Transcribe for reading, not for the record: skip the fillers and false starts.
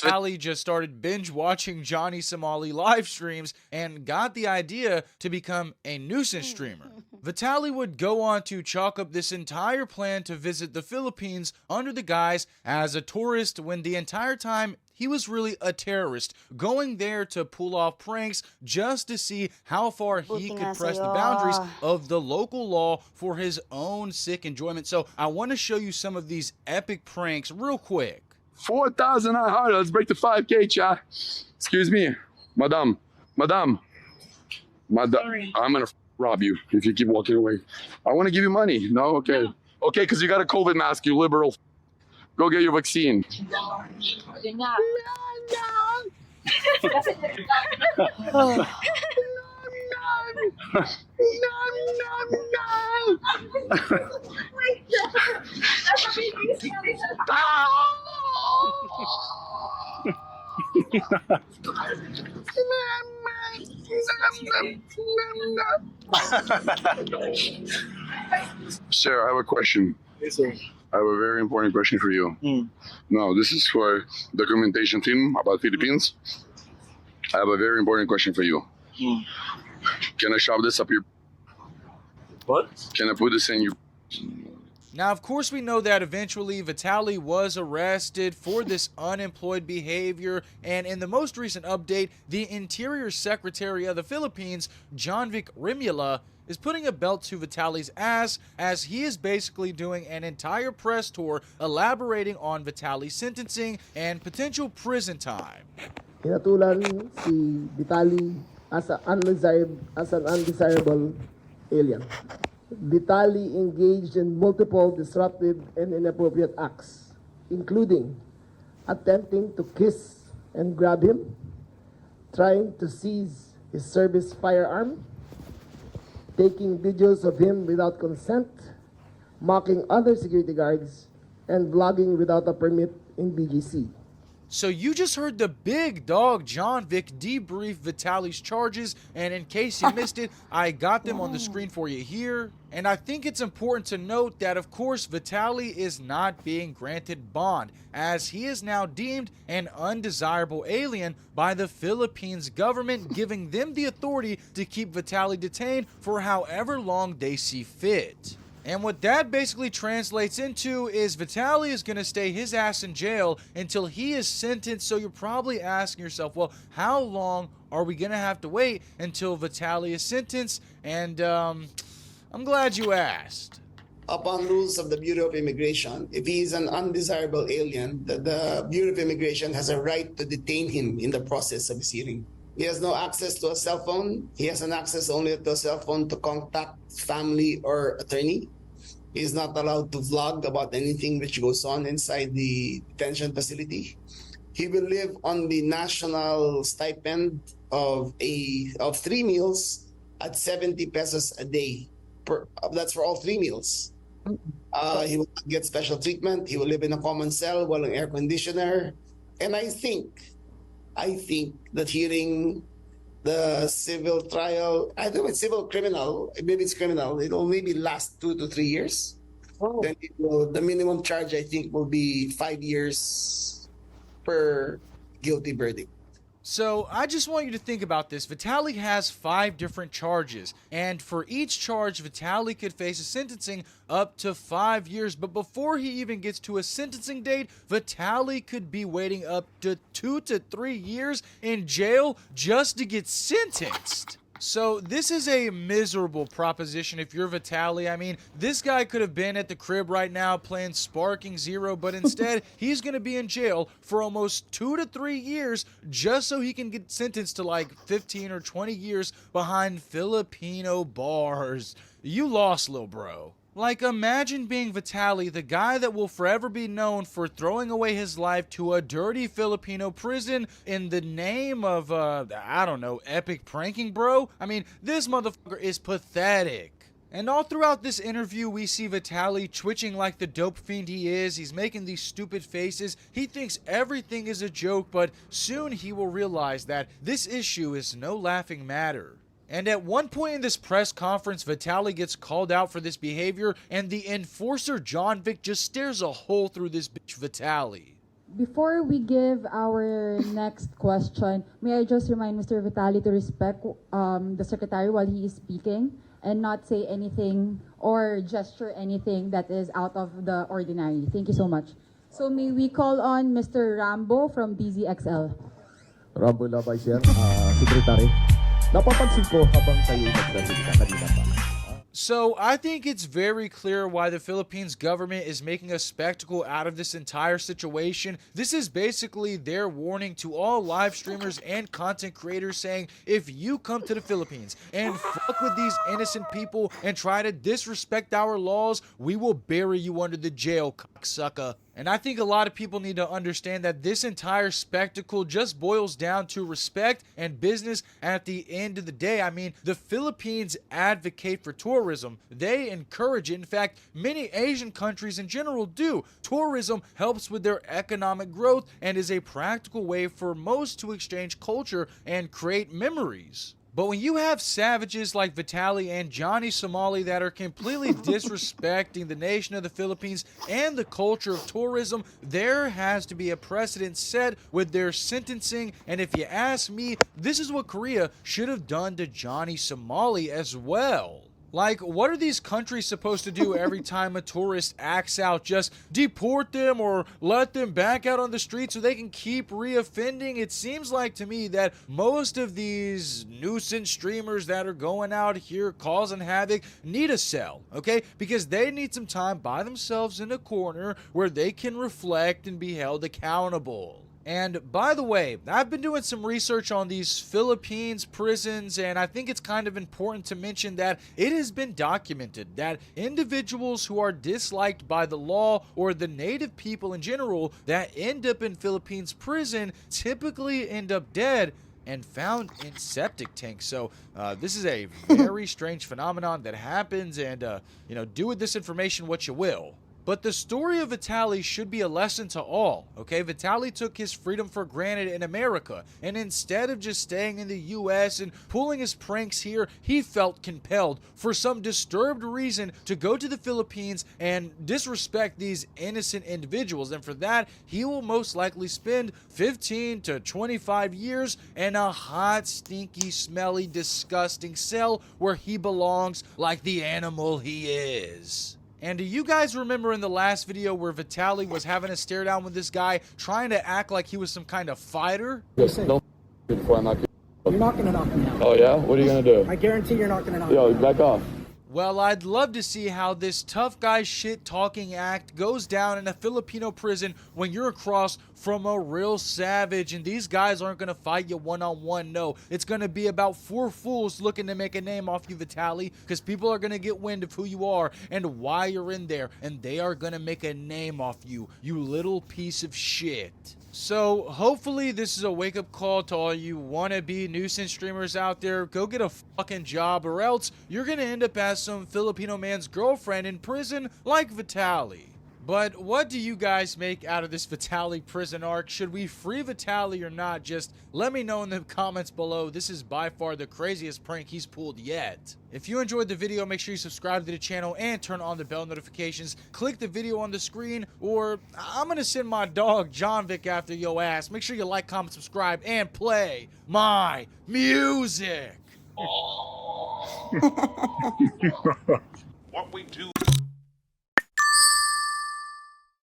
Vitaly just started binge watching Johnny Somali live streams and got the idea to become a nuisance streamer. Vitaly would go on to chalk up this entire plan to visit the Philippines under the guise as a tourist when the entire time he was really a terrorist, going there to pull off pranks just to see how far he could press the boundaries of the local law for his own sick enjoyment. So I want to show you some of these epic pranks real quick. 4,900. Let's break the 5K, chat. Excuse me, madam. Sorry. I'm gonna rob you if you keep walking away. I want to give you money. No, okay. No. Okay, because you got a COVID mask, you liberal. Go get your vaccine. Sir, I have a question. Yes, sir. I have a very important question for you. No, this is for documentation team about Philippines. I have a very important question for you. Can I shove this up your... What? Can I put this in your... Now, of course, we know that eventually Vitaly was arrested for this unemployed behavior, and in the most recent update, the Interior Secretary of the Philippines, Jonvic Remulla, is putting a belt to Vitaly's ass as he is basically doing an entire press tour elaborating on Vitaly's sentencing and potential prison time. Hinatulan si Vitaly as an undesirable alien. Vitaly engaged in multiple disruptive and inappropriate acts, including attempting to kiss and grab him, trying to seize his service firearm, taking videos of him without consent, mocking other security guards, and vlogging without a permit in BGC. So you just heard the big dog Jonvic debrief Vitaly's charges, and in case you missed it, I got them on the screen for you here. And I think it's important to note that, of course, Vitaly is not being granted bond, as he is now deemed an undesirable alien by the Philippines government, giving them the authority to keep Vitaly detained for however long they see fit. And what that basically translates into is Vitaly is going to stay his ass in jail until he is sentenced. So you're probably asking yourself, well, how long are we going to have to wait until Vitaly is sentenced? And I'm glad you asked. Upon rules of the Bureau of Immigration, if he is an undesirable alien, the Bureau of Immigration has a right to detain him in the process of his hearing. He has no access to a cell phone. He has an access only to a cell phone to contact family or attorney. He is not allowed to vlog about anything which goes on inside the detention facility. He will live on the national stipend of 3 meals at 70 pesos a day. That's for all 3 meals. He will not get special treatment. He will live in a common cell while an air conditioner. And I think that hearing the civil trial, I don't know, it's civil criminal, maybe it's criminal, it will maybe last 2 to 3 years. Then the minimum charge, I think, will be 5 years per guilty verdict. So I just want you to think about this. Vitaly has 5 different charges, and for each charge, Vitaly could face a sentencing up to 5 years. But before he even gets to a sentencing date, Vitaly could be waiting up to 2 to 3 years in jail just to get sentenced. So this is a miserable proposition if you're Vitaly. I mean, this guy could have been at the crib right now playing Sparking Zero, but instead he's going to be in jail for almost 2 to 3 years just so he can get sentenced to like 15 or 20 years behind Filipino bars. You lost, lil bro. Like, imagine being Vitaly, the guy that will forever be known for throwing away his life to a dirty Filipino prison in the name of, I don't know, epic pranking, bro? I mean, this motherfucker is pathetic. And all throughout this interview, we see Vitaly twitching like the dope fiend he is. He's making these stupid faces. He thinks everything is a joke, but soon he will realize that this issue is no laughing matter. And at one point in this press conference, Vitaly gets called out for this behavior, and the enforcer Jonvic just stares a hole through this bitch Vitaly. Before we give our next question, may I just remind Mr. Vitaly to respect the Secretary while he is speaking and not say anything or gesture anything that is out of the ordinary. Thank you so much. So may we call on Mr. Rambo from DZXL. Rambo Labay, sir. Secretary. Napapansin ko habang kayo nagsasalita kanina pa. So I think it's very clear why the Philippines government is making a spectacle out of this entire situation. This is basically their warning to all live streamers and content creators saying, if you come to the Philippines and fuck with these innocent people and try to disrespect our laws, we will bury you under the jail, cocksucker. And I think a lot of people need to understand that this entire spectacle just boils down to respect and business at the end of the day. I mean, the Philippines advocate for tourism. They encourage it. In fact, many Asian countries in general do. Tourism helps with their economic growth and is a practical way for most to exchange culture and create memories. But when you have savages like Vitaly and Johnny Somali that are completely disrespecting the nation of the Philippines and the culture of tourism, there has to be a precedent set with their sentencing. And if you ask me, this is what Korea should have done to Johnny Somali as well. Like, what are these countries supposed to do every time a tourist acts out? Just deport them or let them back out on the street so they can keep reoffending? It seems like to me that most of these nuisance streamers that are going out here causing havoc need a cell, okay? Because they need some time by themselves in a corner where they can reflect and be held accountable. And by the way, I've been doing some research on these Philippines prisons, and I think it's kind of important to mention that it has been documented that individuals who are disliked by the law or the native people in general that end up in Philippines prison typically end up dead and found in septic tanks. So this is a very strange phenomenon that happens, and do with this information what you will. But the story of Vitaly should be a lesson to all, okay? Vitaly took his freedom for granted in America, and instead of just staying in the US and pulling his pranks here, he felt compelled for some disturbed reason to go to the Philippines and disrespect these innocent individuals. And for that, he will most likely spend 15 to 25 years in a hot, stinky, smelly, disgusting cell where he belongs like the animal he is. And do you guys remember in the last video where Vitaly was having a stare down with this guy, trying to act like he was some kind of fighter? Listen, don't before I knock you. You're not gonna knock me out. Oh yeah? What are you gonna do? I guarantee you're not gonna knock me Yo, out. back off. Well, I'd love to see how this tough guy shit talking act goes down in a Filipino prison when you're across from a real savage, and these guys aren't going to fight you one-on-one. No, it's going to be about four fools looking to make a name off you, Vitaly, because people are going to get wind of who you are and why you're in there, and they are going to make a name off you, you little piece of shit. So hopefully this is a wake-up call to all you wannabe nuisance streamers out there. Go get a fucking job, or else you're gonna end up as some Filipino man's girlfriend in prison like Vitaly. But what do you guys make out of this Vitaly prison arc? Should we free Vitaly or not? Just let me know in the comments below. This is by far the craziest prank he's pulled yet. If you enjoyed the video, make sure you subscribe to the channel and turn on the bell notifications. Click the video on the screen, or I'm gonna send my dog Jonvic after your ass. Make sure you like, comment, subscribe, and play my music. What we do